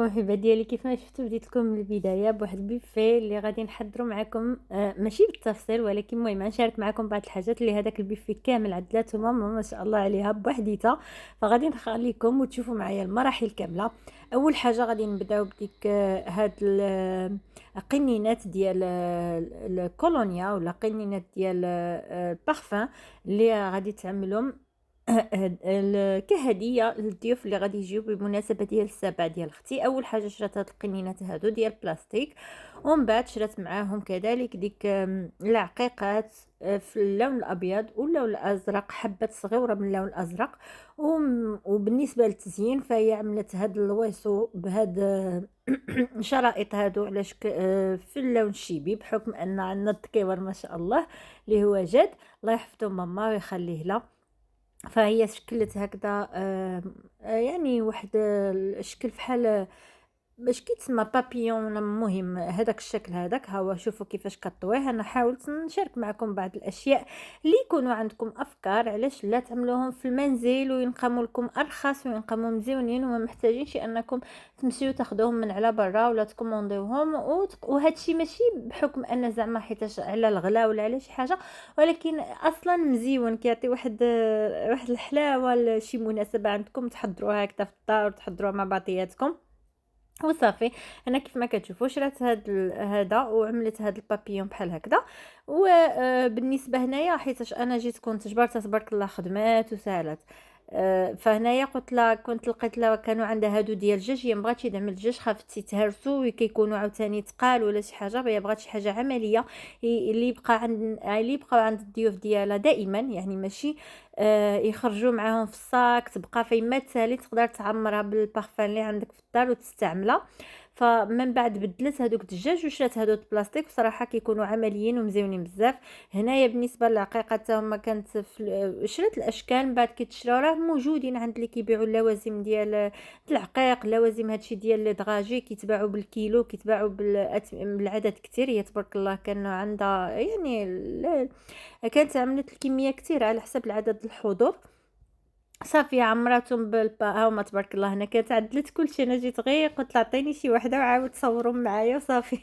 عليكم حبايبي ديالي، كيف ما شفتوا بديت لكم من البدايه بواحد البيفي اللي غادي نحضروا معكم. ماشي بالتفصيل ولكن المهم نشارك معكم بعض الحاجات اللي هذاك البيفي كامل عدلاتهم ماما ما شاء الله عليها بوحديتها. فغادي نخليكم وتشوفوا معايا المراحل كامله. اول حاجه غادي نبداو بديك هاد القنينات ديال الكولونيا ولا قنينات ديال البارفان اللي غادي تعملهم كهديه للضيوف اللي غادي يجيو بالمناسبه ديال السابع ديال اختي. اول حاجه شرات هاد القنينات هادو ديال البلاستيك، ومن بعد شرات معاهم كذلك ديك العقيقات في اللون الابيض واللون الازرق، حبات صغيره من اللون الازرق. وبالنسبه للتزيين فهي عملت هاد الويسو بهاد الشرائط هادو على شكل في اللون الشيبي، بحكم ان عندنا التكيور ما شاء الله اللي هو جاد، الله يحفظه ماما ويخليه لها. فهي شكلت هكذا يعني واحد الشكل فحال باش كيتسمى بابيون ولا المهم هذاك الشكل هذاك. ها هو شوفوا كيفاش كطويه. انا حاولت نشارك معكم بعض الاشياء اللي يكونوا عندكم افكار علاش لا تعملوهم في المنزل وينقاموا لكم ارخص وينقاموا مزيونين، وما محتاجينش انكم تمشيو تاخذوهم من على برا ولا تكومونديوهم. وهذا الشيء ماشي بحكم ان زعما حيتاش على الغلا ولا على شي حاجه، ولكن اصلا مزيون كيعطي واحد الحلاوه لشي مناسبه عندكم تحضروها هكذا في الدار وتحضروها مع بعضياتكم وصافي. انا كيف ما كتشوفوا شرات هذا وعملت هذا البابيون بحال هكذا. وبالنسبه هنايا حيتاش انا جيت كنت جبرتها تبارك الله خدمات وسالات. فهنايا قلت لها كنت لقيت لها كانوا عندها هادو ديال الدجاج، هي مبغاتش تعمل الدجاج، خافت يتهرسوا وكيكونوا عاوتاني تقال ولا شي حاجه، هي بغات شي حاجه عمليه اللي يبقى عند الضيوف ديالها دائما، يعني ماشي يخرجوا معاهم في الصاك تبقى فيما تسالي تقدر تعمرها بالبارفان اللي عندك في الدار وتستعملها. فمن بعد بدلت هذوك الدجاج وشرات هذوك البلاستيك، بصراحه كيكونوا عمليين ومزيونين بزاف. هنايا بالنسبه للعقيقه حتى هما كانت شرات الاشكال من بعد كيتشراو راه موجودين عند اللي كيبيعوا اللوازم ديال العقيق، اللوازم هادشي ديال لي دغاجي كيتباعوا بالكيلو، كيتباعوا بالعدد كتير. هي تبارك الله كان عندها يعني كانت عملت الكميه كتير على حسب العدد الحضور. صافي عمراتهم ها هما تبارك الله. هنا كانت عدلت كلشي، انا جيت غير قلت لها عطيني شي وحده وعاود صورهم معايا وصافي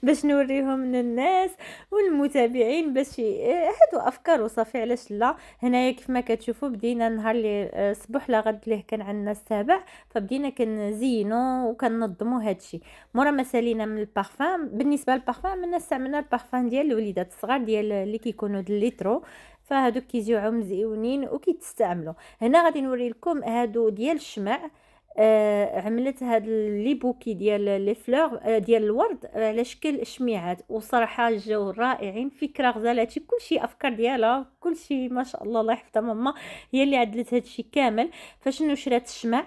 باش نوريهم للناس والمتابعين باش هادو افكار وصافي، علاش لا. هنايا كيف ما كتشوفوا بدينا النهار اللي الصبح لغد اللي كان عندنا السابع، فبدينا كنزينوا وكننظموا هادشي. مورا ما سالينا من البارفان، بالنسبه للبارفان عملنا استعملنا البارفان ديال الوليدات الصغار ديال اللي كيكونوا ليترو، فهادوك كيجيو مزيونين وكيتستعملوا. هنا غادي نوري لكم هادو ديال الشمع. عملت هاد لي بوكي ديال لي فلور ديال الورد على شكل شميعات، وصراحه جاو رائعين. فكره غزاله، هادشي كلشي افكار ديالها، كلشي ما شاء الله الله يحفظها ماما هي اللي عدلت هادشي كامل. فشنو شرات الشمع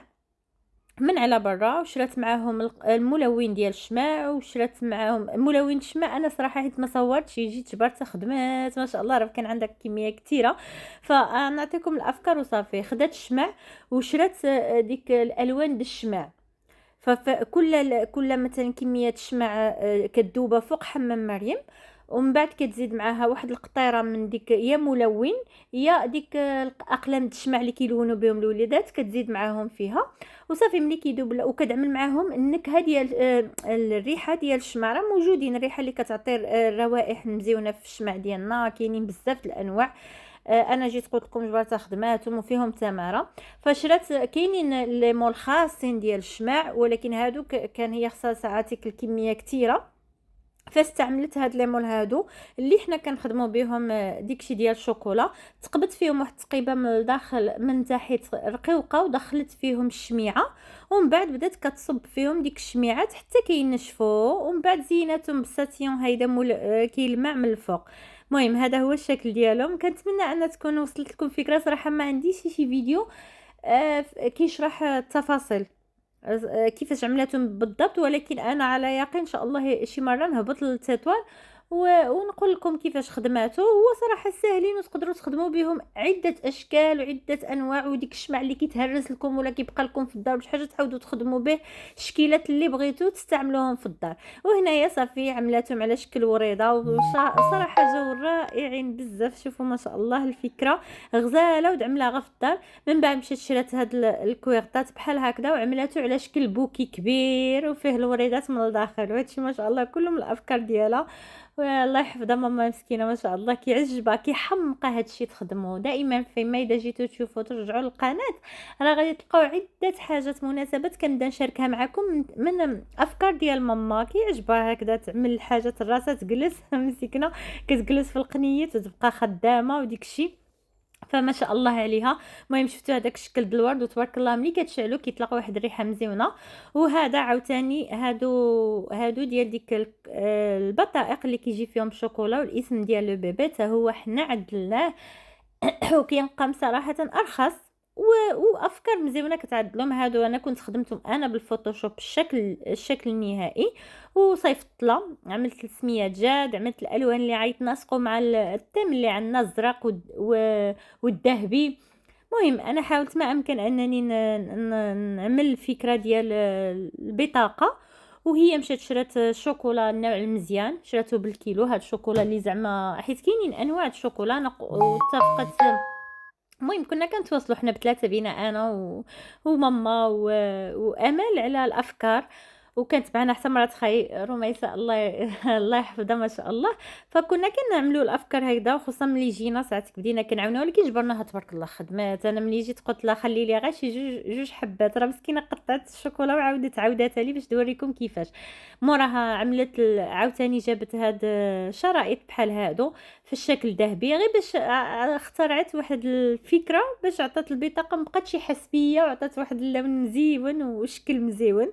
من على برا وشرات معاهم الملون ديال الشمع، وشرات معاهم ملون الشمع. انا صراحه حيت ما صورتش جيت جبرت خدمات ما شاء الله راه كان عندك كميه كثيره، فنعطيكم الافكار وصافي. خدات الشمع وشرات ديك الالوان د الشمع. فكل مثلا كميه الشمع كدوبه فوق حمام مريم، ومن بعد كتزيد معاها واحد القطيره من ديك يا ملون يا ديك اقلام الشمع اللي كيلونوا بهم الوليدات، كتزيد معاهم فيها وصافي. ملي كيدوب وكتعمل معاهم النكهه ديال الريحه ديال الشمع. راه موجودين الريحه اللي كتعطي الروائح مزيونه في الشمع ديالنا، كاينين بزاف الانواع. انا جيت قلت لكم جبرت خدماتهم وفيهم تماره. فشرات كاينين لي مول خاصين ديال الشمع، ولكن هادو كان هي خصها ساعات الكميه كثيره، فاستعملت هاد ليمون هادو اللي حنا كنخدموا بهم ديكشي ديال الشوكولا. تقبت فيهم واحد التقيبه من الداخل من تحت رقيقه ودخلت فيهم الشميعه، ومن بعد بدات كتصب فيهم ديك الشميعات حتى كينشفوا، ومن بعد زينتهم بالساتيون هيدا كيلمع من الفوق. المهم هذا هو الشكل ديالهم. كنتمنى ان تكون وصلت لكم فكره. صراحه ما عنديش شي فيديو كيشرح التفاصيل كيفاش عملتهم بالضبط، ولكن انا على يقين ان شاء الله شي مره نهبط للتطوان ونقول لكم كيفاش خدماته. هو صراحه ساهلين وتقدروا تخدموا بهم عده اشكال وعده انواع، وديك الشمع اللي كيتهرس لكم ولا كيبقى لكم في الدار بشي حاجه تعاودوا تخدموا به الشكيلات اللي بغيتو تستعملوهم في الدار. وهنايا صافي عملاتهم على شكل وريضه، وصراحه جاو رائعين بزاف. شوفوا ما شاء الله الفكره غزاله، ودعملها غير في الدار. من بعد مشيت شريت هاد الكويغطات بحال هكذا وعملته على شكل بوكي كبير وفيه الوريدات من الداخل، وهادشي ما شاء الله كله من الافكار ديالها. والله يحفظها ماما مسكينه ما شاء الله، كيعجبها كيحمقها هادشي تخدموا دائما. فيما اذا جيتوا تشوفوا ترجعوا للقناه راه غادي تلقاو عده حاجات مناسبات كنبدا نشاركها معكم من افكار ديال ماما. كيعجبها هكذا تعمل الحاجات راسها تجلس مسكينه كتجلس في القنيت وتبقى خدامه وديك الشيء، فما شاء الله عليها. المهم شفتوا هذاك الشكل د الورد وتبارك الله ملي كتشعلو كيطلق واحد الريحه مزيونه. وهذا عاوتاني هادو ديال ديك البطائق اللي كيجي فيهم شوكولا والاسم ديال لو بيبي حتى هو حنا عدلناه وكينقام صراحه ارخص وافكار مزيونه كتعدلهم. هادو انا كنت خدمتهم انا بالفوتوشوب الشكل النهائي، وصيفط لها عملت السميات جاد، عملت الالوان اللي يتناسقوا مع التيم اللي عندنا الزرق والذهبي. مهم انا حاولت ما امكن انني نعمل الفكره ديال البطاقه. وهي مشات شرات شوكولا النوع المزيان، شراته بالكيلو. هاد الشوكولا اللي زعما حيت كاينين انواع الشوكولا واتفقت. المهم كنا كنتواصلوا حنا بثلاثه بينا انا وماما وامل على الافكار، وكانت معنا حتى مرات خاي رميسه الله الله يحفظها ما شاء الله. فكنا كنعملوا الافكار هكذا، وخصوصا ملي جينا ساعات بدينا كنعاونوها، ولكن جبرناها تبارك الله خدمات. انا ملي جيت قلت لها خلي لي غير شي جوج حبات، راه مسكينه قطعت الشوكولا عاودتها لي باش نوريكم كيفاش. موراها عملت عاوتاني جابت هاد شرائط بحال هادو في الشكل ذهبي، غير باش اخترعت واحد الفكره باش عطات البطاقه مبقاتش حسبيه، وعطات واحد اللون مزيون وشكل مزيون.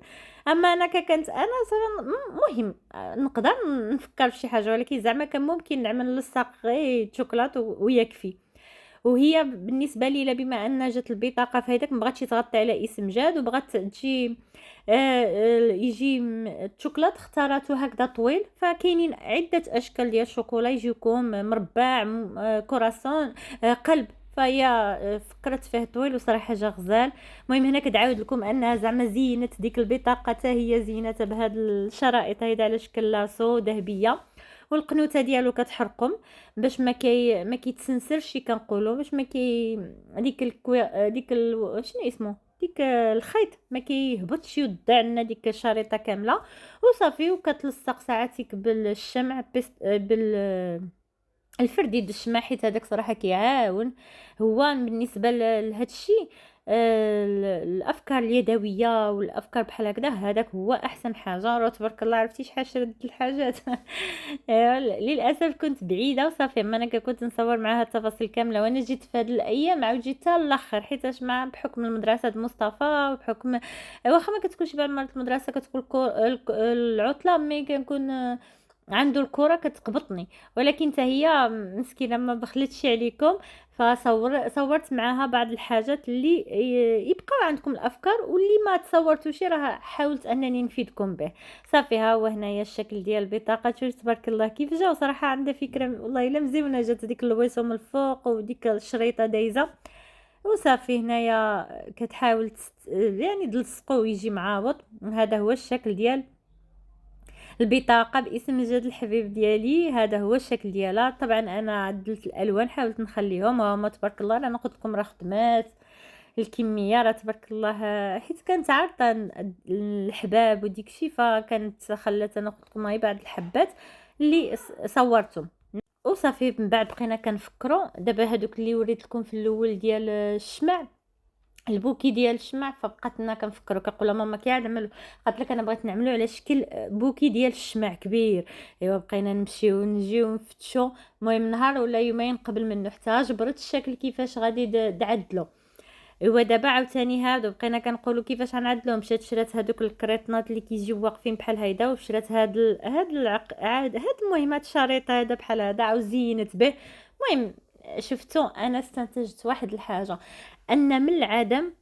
اما انا كانت انا صراحه مهم نقدر نفكر في شي حاجه، ولكن زعما كان ممكن نعمل لصاق غير شوكولات ويكفي. وهي بالنسبه لي بما ان جات البطاقه في هذاك مبغاتش تغطي على اسم جاد، وبغات تجي يجي الشوكولات اختارته هكذا طويل. فكاينين عده اشكال ديال الشوكولا يجيكم مربع، كراسون، قلب. فهي فكرت فيه طويل وصراحه جا غزال. المهم هنا كنعاود لكم انها زعما زينت ديك البطاقه حتى هي زينتها بهاد الشرائط هيدا على شكل لاصو ذهبيه. والقنوته ديالو كتحرقم باش ما كيتسنسرش كنقولوا، باش ما كي ديك شنو اسمه ديك الخيط ما كيهبطش يوضع لنا ديك الشريطه كامله. وصافي وكتلصق ساعاتك بالشمع الفردي د الشمع، حيت هذاك صراحه كيعاون. هو بالنسبه لهذا الشيء الافكار اليدويه والافكار بحال هكذا هذاك هو احسن حاجه. راه تبارك الله عرفتي شحال شريت الحاجات للاسف كنت بعيده وصافي، ما انا كنت نصور معها التفاصيل كامله. وانا جيت في هذه الايام عاود جيت حتى الاخر، حيت مع بحكم المدرسه مصطفى وبحكم واخا ما كتكونش بعد مرات المدرسه كتكون العطله، مي كنكون عنده الكره كتقبطني. ولكن حتى هي مسكينه ما بخلتش عليكم، صورت معاها بعض الحاجات اللي يبقاو عندكم الافكار، واللي ما تصورتوش راه حاولت انني نفيدكم به. صافي ها هو هنايا الشكل ديال البطاقه. شوف تبارك الله كيف جا، وصراحه عندها فكره والله الا مزيونه. جات ديك الويسو من الفوق وديك الشريطه دايزه، وصافي هنايا كتحاول يعني تلصقو ويجي معاوض. هذا هو الشكل ديال البطاقه باسم جاد الحبيب ديالي. هذا هو الشكل ديالها. طبعا انا عدلت الالوان، حاولت نخليهم هما تبارك الله. انا قلت لكم راه خدمات الكميه راه تبارك الله، حيت كانت عارضه الحباب وديك الشيء، فكانت خلات انا قلت لكم هاي بعض الحبات اللي صورتهم. وصافي من بعد بقينا كنفكروا دابا هذوك اللي وريت لكم في الاول ديال الشمع، البوكي ديال الشمع. فبقات لنا كنفكروا كنقول ماما كيعمل، قالت لك انا بغيت نعملو على شكل بوكي ديال الشمع كبير. ايوا بقينا نمشيو نجيو نفتشو. المهم نهار ولا يومين قبل منه حتى جبرت الشكل كيفاش غادي نعدلو. ايوا دابا عاوتاني هادو بقينا كنقولوا كيفاش غنعدلو. مشات شرات هذوك الكريطنات اللي كيجيو واقفين بحال هيدا، وشرات هاد المهم هاد الشريط هذا بحال هذا عاود زينت به. المهم شفتوا انا استنتجت واحد الحاجه، ان من العدم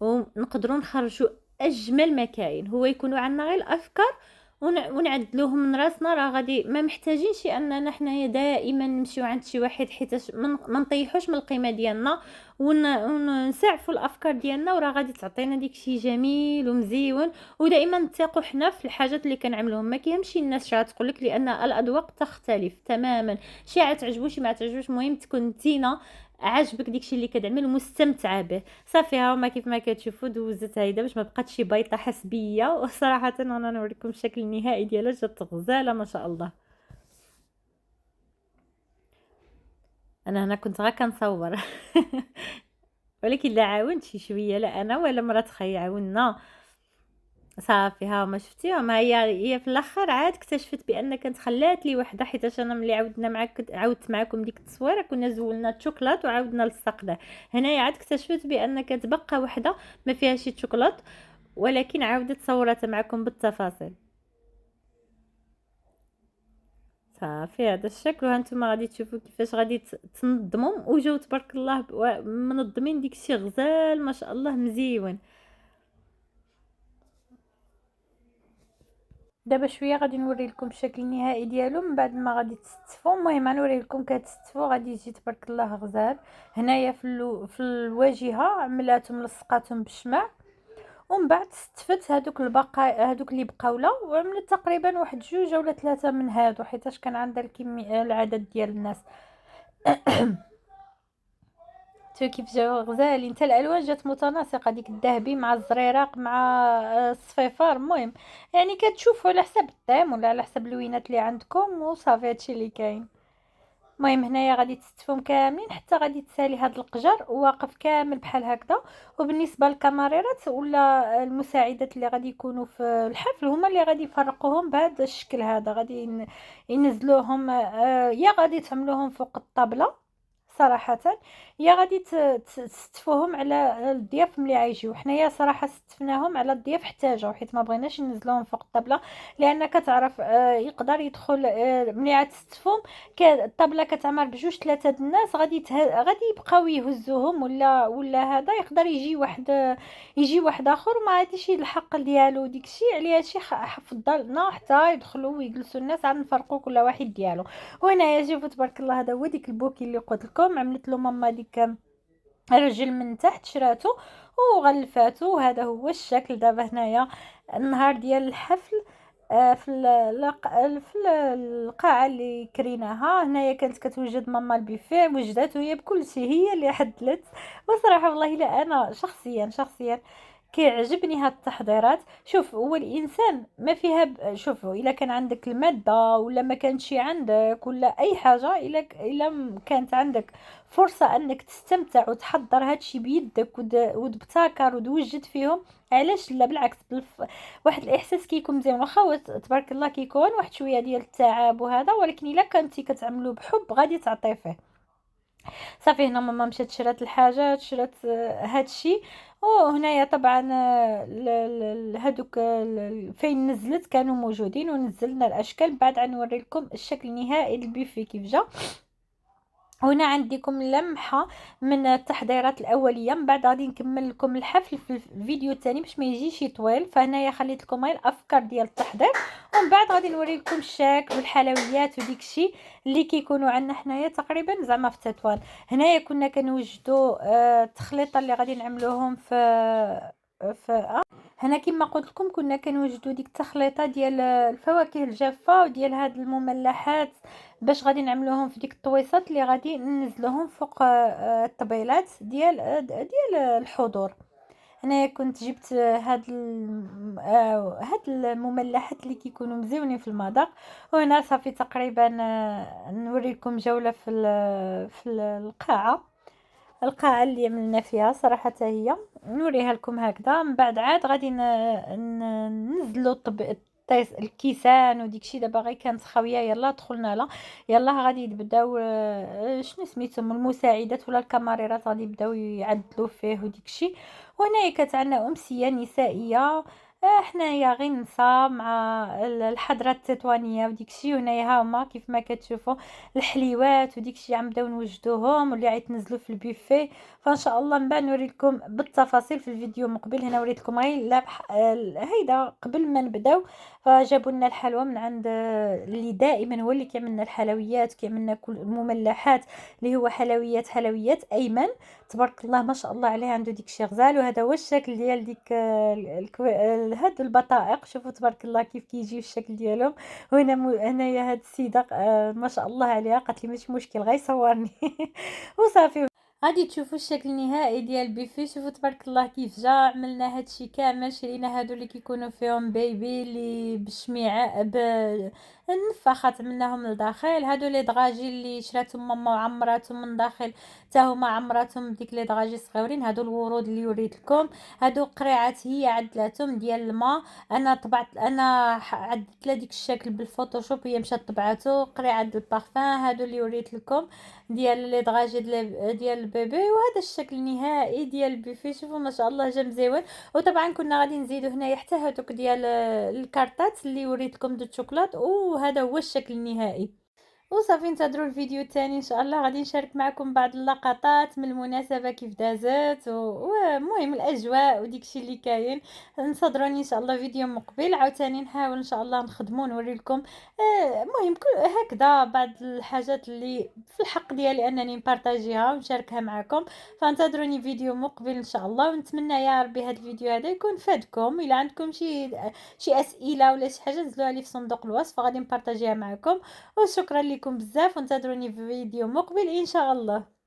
ونقدروا نخرجوا اجمل ما كاين. هو يكونوا عندنا غير الافكار ونعدلوهم من راسنا، راه غادي ما محتاجينش اننا حنايا دائما نمشيو عند شي واحد، حيتاش ما نطيحوش من القيمه ديالنا، ونسعفوا الافكار ديالنا، وراه غادي تعطينا داكشي جميل ومزيون. ودائما نثقوا حنا في الحاجات اللي كنعملوهم، ما كيهمش الناس شحال تقول لك، لان الاذواق تختلف تماما. شي عتعجبو شي ما عتعجبوش، المهم تكون نتينا عاجبك داكشي اللي كتعمل ومستمتعه به. صافي ها هما كيف ما كتشوفوا دوزت هايدا باش ما بقاتش شي بيطه حسبيه. وصراحه انا نوريكم الشكل النهائي ديالها، جات غزاله ما شاء الله. انا هنا كنت غير كنصور ولكن لا عاونت شي شويه، لا انا ولا مرات خي عاوننا. صافي ها ما شفتيهم، هي في الاخر عاد اكتشفت بان كانت خلات لي وحده، حيت انا ملي عاودت معكم ديك التصويره كنا زولنا الشوكولات وعاودنا لصقناه. هنايا عاد اكتشفت بان كتبقى وحده ما فيها شي شوكولات، ولكن عاودت صورتها معكم بالتفاصيل. صافي هذا الشكل، وهانتوما غادي تشوفوا كيفاش غادي تنظمهم، وجاو تبارك الله منظمين ديكشي غزال ما شاء الله مزيون. دابا شويه غادي نوري لكم الشكل النهائي ديالو من بعد ما غادي تستفوا. المهم غنوري لكم كتستفوا غادي يجي تبارك الله غزال. هنايا في الواجهه عملاتهم لصقاتهم بالشمع، ومن بعد استفت هادوك البقاء هادوك اللي بقاو لا، وعملت تقريبا واحد جوج ولا ثلاثه من هادو، حيتاش كان عندها الكميه العدد ديال الناس. شوفي كيف جاو غزالين، حتى الالوان جات متناسقه، ديك الذهبي مع الزريراق مع الصفيفار. المهم يعني كتشوفوا على حسب الطيم ولا على حسب اللوينات اللي عندكم، وصافي هادشي اللي كاين. المهم هنايا غادي تستفهم كاملين حتى غادي تسالي هاد القجر واقف كامل بحال هكذا. وبالنسبه للكاميرات ولا المساعدات اللي غادي يكونوا في الحفل، هما اللي غادي يفرقوهم بهذا الشكل هذا. غادي ينزلوهم يا غادي تعملوهم فوق الطابله صراحة، يا غادي تستفوهم على الضياف ملي غيجيو. حنايا صراحة استفناهم على الضياف حتاجو، حيت ما بغيناش ننزلوهم فوق الطابلة، لان كتعرف يقدر يدخل ملي عتستفهم الطابلة كتعمر بجوج ثلاثة د الناس، غادي يبقاو يهزوهم ولا هذا يقدر يجي واحد اخر وما غاديش يلحق ديالو ديكشي. على هادشي فضلنا حتى يدخلوا ويجلسوا الناس عاد نفرقوا كل واحد ديالو. وهنايا شوفوا تبارك الله، هذا هو ديك البوكي اللي قلت لكم عملت له ماما ديك الرجل من تحت شراتو وغلفاتو، وهذا هو الشكل. دابا هنايا النهار ديال الحفل في القاعه اللي كريناها، هنايا كانت كتوجد ماما البيفيه، وجدته هي بكل شيء، هي اللي حدلت. وصراحه والله لا انا شخصيا كيعجبني هاد التحضيرات. شوف هو الانسان ما فيها شوفوا الا كان عندك الماده ولا ما كانش عندك ولا اي حاجه، الا كانت عندك فرصه انك تستمتع وتحضر هادشي بيدك وتبتكر وتوجد فيهم، علاش لا؟ بالعكس واحد الاحساس كيكون مزيان، واخا تبارك الله كيكون واحد شويه ديال التعب وهذا، ولكن الا كنتي كتعملو بحب غادي تعطي فيه. صافي هنا ماما مشات شرات الحاجات، شرات هادشي. وهنايا طبعا هادوك فين نزلت كانوا موجودين، ونزلنا الاشكال. بعد غنوري لكم الشكل النهائي للبيفي كيف جا. هنا عندكم لمحة من التحضيرات الأولية، من بعد غادي نكمل لكم الحفل في الفيديو الثاني باش ما يجيش طويل. فهنايا خليت لكم غير الافكار ديال التحضير، ومن بعد غادي نوري لكم الشاك والحلويات وديك الشيء اللي كيكونوا عندنا حنايا تقريبا زعما في تطوان. هنايا كنا كنوجدوا التخليطه اللي غادي نعملوهم في هنا كما قلت لكم كنا كنوجدوا ديك التخليطه ديال الفواكه الجافه وديال هاد المملحات، باش غادي نعملوهم في ديك الطويصات اللي غادي ننزلوهم فوق الطبيلات ديال الحضور. هنايا كنت جبت هاد المملحات اللي كيكونوا مزيونين في المذاق. وهنا صافي تقريبا نوريكم جوله في القاعه اللي عملنا فيها. صراحه هي نوريها لكم هكذا، من بعد عاد غادي ننزلوا الكيسان وديكشي. دابا غير كانت خاويه، يلا دخلنا لا يلا غادي يبداو شنو سميتهم المساعدات ولا الكاميرات غادي يبداو يعدلوا فيه وديكشي. وهنايا كانت عندنا امسيه نسائيه حنايا غير نسا مع الحضرة التطوانية وديك الشي، وهنايا ها هما كيف ما كتشوفوا الحليوات وديك الشي عم نبداو نوجدوهم واللي غيتنزلوا في البوفيه. فان شاء الله من بعد نوري لكم بالتفاصيل في الفيديو مقبل. هنا وريت لكم غير هيدا قبل ما نبداو. فجابوا لنا الحلوى من عند اللي دائما هو اللي كيعمل لنا الحلويات، كيعمل لنا كل المملحات، اللي هو حلويات ايمن. تبارك الله ما شاء الله عليه، عنده ديك الشي غزال. وهذا هو الشكل ديال ديك هاد البطائق. شوفوا تبارك الله كيف كيجيو الشكل ديالهم. وهنا هنايا هاد السيده ما شاء الله عليها قالت لي ماشي مشكل غير صورني. وصافي غادي تشوفوا الشكل النهائي ديال البيفي. شوفوا تبارك الله كيف جا. عملنا هادشي كامل، شرينا هادو اللي كيكونوا فيهم بيبي اللي بالشميعه النفاخات عملناهم لداخل. هادو لي دغاجي اللي شراتهم ماما وعمراتهم من داخل، حتى هما عمراتهم بديك لي دغاجي صغيورين. هادو الورود اللي وريت لكم. هادو قريعات هي عدلاتهم ديال الماء. انا طبعت، عدلت لها ديك الشكل بالفوتوشوب، هي مشات طبعته قريعه البارفان. هادو اللي وريت لكم ديال لي دغاجي ديال البيبي. وهذا الشكل النهائي ديال البيفي. شوفوا ما شاء الله جا مزيون. وطبعا كنا غادي نزيدو هنايا حتى هذوك ديال الكارطات اللي وريت لكم دو الشوكولات. وهذا هو الشكل النهائي. وصافي انتظروا الفيديو الثاني ان شاء الله. غادي نشارك معكم بعض اللقطات من المناسبه كيف دازت، ومهم الاجواء وديكشي اللي كاين. انتظروني ان شاء الله فيديو مقبل عاوتاني نحاول ان شاء الله نخدمو ونوري لكم. المهم كل هكذا بعض الحاجات اللي في الحق ديالي انني نبارطاجيها ونشاركها معكم. فانتظروني فيديو مقبل ان شاء الله. ونتمنى يا ربي هذا الفيديو هذا يكون فادكم. الا عندكم شي اسئله ولا شي حاجه نزلوها لي في صندوق الوصف، غادي نبارطاجيها معكم. وشكرا لكم بزاف، وانتظروني في فيديو مقبل ان شاء الله.